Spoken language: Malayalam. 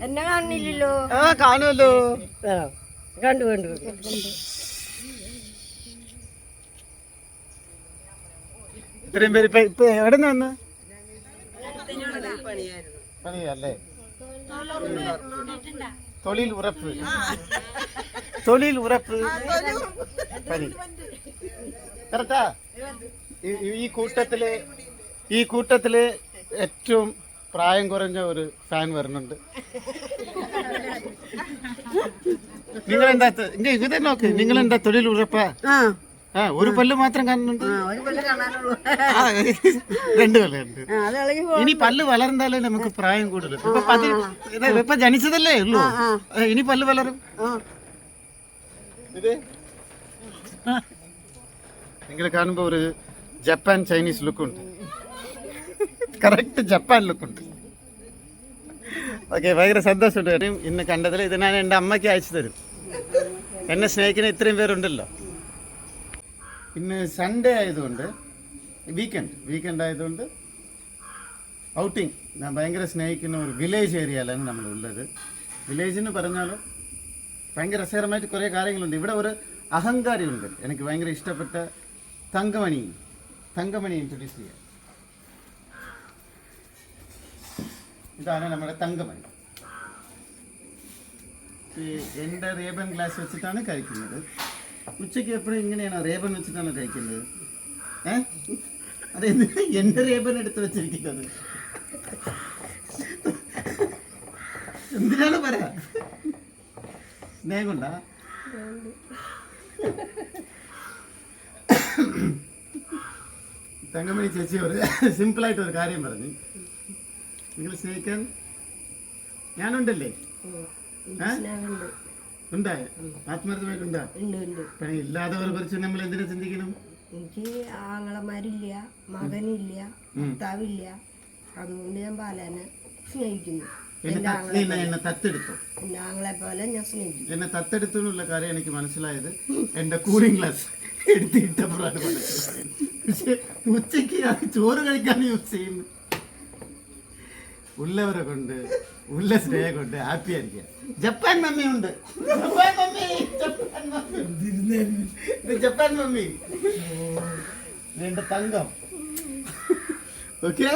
എന്നെ കാണില്ലല്ലോ. ആ കാണുമല്ലോ. കണ്ടു കണ്ടു. ഇത്രയും പേര് ഇപ്പൊ എവിടെ നിന്ന് വന്ന് പണിയല്ലേ? തൊഴിൽ ഉറപ്പ് പണി കറക്റ്റാ. ഈ കൂട്ടത്തില് ഏറ്റവും പ്രായം കുറഞ്ഞ ഒരു ഫാൻ വരുന്നുണ്ട്. നിങ്ങളെന്താ ഇത് നോക്ക്, നിങ്ങളെന്താ തൊഴിൽ ഉറപ്പാ? ഒരു പല്ല് മാത്രം കാണുന്നുണ്ട്. രണ്ട് പല്ലുണ്ട്. ഇനി പല്ല് വളർന്നാലേ നമുക്ക് പ്രായം കൂടുതൽ. ഇപ്പൊ ജനിച്ചതല്ലേ ഉള്ളൂ, ഇനി പല്ല് വളരും. ഇത് നിങ്ങൾ കാണുമ്പോ ഒരു ജപ്പാൻ ചൈനീസ് ലുക്കുണ്ട്, കറക്റ്റ് ജപ്പാൻ ലുക്കുണ്ട്. ഓക്കെ, ഭയങ്കര സന്തോഷമുണ്ട്. ഇന്ന് കണ്ടതിൽ ഇത് ഞാൻ എൻ്റെ അമ്മയ്ക്ക് അയച്ചു തരും. എന്നെ സ്നേഹിക്കുന്ന ഇത്രയും പേരുണ്ടല്ലോ. ഇന്ന് സൺഡേ ആയതുകൊണ്ട്, വീക്കെൻഡ് ആയതുകൊണ്ട് ഔട്ടിങ്. ഞാൻ ഭയങ്കര സ്നേഹിക്കുന്ന ഒരു വില്ലേജ് ഏരിയയിലാണ് നമ്മളുള്ളത്. വില്ലേജ് എന്ന് പറഞ്ഞാലും ഭയങ്കര രസകരമായിട്ട് കുറേ കാര്യങ്ങളുണ്ട്. ഇവിടെ ഒരു അഹങ്കാരി ഉണ്ട്, എനിക്ക് ഭയങ്കര ഇഷ്ടപ്പെട്ട തങ്കമണി ഇൻട്രൊഡ്യൂസ് ചെയ്യാം. ഇതാണ് നമ്മുടെ തങ്കമണി. എൻ്റെ റേബൻ ഗ്ലാസ് വെച്ചിട്ടാണ് കഴിക്കുന്നത്. ഉച്ചയ്ക്ക് എപ്പോഴും ഇങ്ങനെയാണോ റേബൻ വെച്ചിട്ടാണ് കഴിക്കുന്നത്? അതെന്ത് എൻ്റെ റേബൻ എടുത്ത് വെച്ചിരിക്കുന്നത് എന്തിനാണ് പറയാ? സ്നേഹം കൊണ്ടാ? തങ്കമണി ചേച്ചി ഒരു സിമ്പിളായിട്ടൊരു കാര്യം പറഞ്ഞു. നിങ്ങൾ സ്നേഹിക്കാൻ ഞാനുണ്ടല്ലേ? ഉണ്ടായ ആത്മാർത്ഥമായിട്ടുണ്ടാ? പണി ഇല്ലാത്തവരെ കുറിച്ച് നമ്മൾ എന്തിനാ ചിന്തിക്കണം? എനിക്ക് ആങ്ങളമാരില്ല, മകനില്ല, ഭർത്താവില്ല. അതുകൊണ്ട് ഞാൻ ബാലനെ സ്നേഹിക്കുന്നു. എന്നെ തത്തെടുത്തു, എന്റെ ആങ്ങളെ പോലെ ഞാൻ സ്നേഹിക്കുന്നു. എന്നെ തത്തെടുത്തു എന്നുള്ള കാര്യം എനിക്ക് മനസ്സിലായത് എന്റെ കൂളിംഗ് ഗ്ലാസ് എടുത്തിട്ടപ്പോഴാണ് മനസ്സിലായത്. പക്ഷെ ഉച്ചയ്ക്ക് ചോറ് കഴിക്കാൻ യൂസ് ചെയ്യുന്നു. ഉള്ളവരെ കൊണ്ട്, ഉള്ള സ്നേഹം കൊണ്ട് ഹാപ്പി ആയിരിക്കുക. ജപ്പാൻ മമ്മി ഉണ്ട്, ജപ്പാൻ മമ്മി എന്റെ തങ്കം. ഓക്കെ.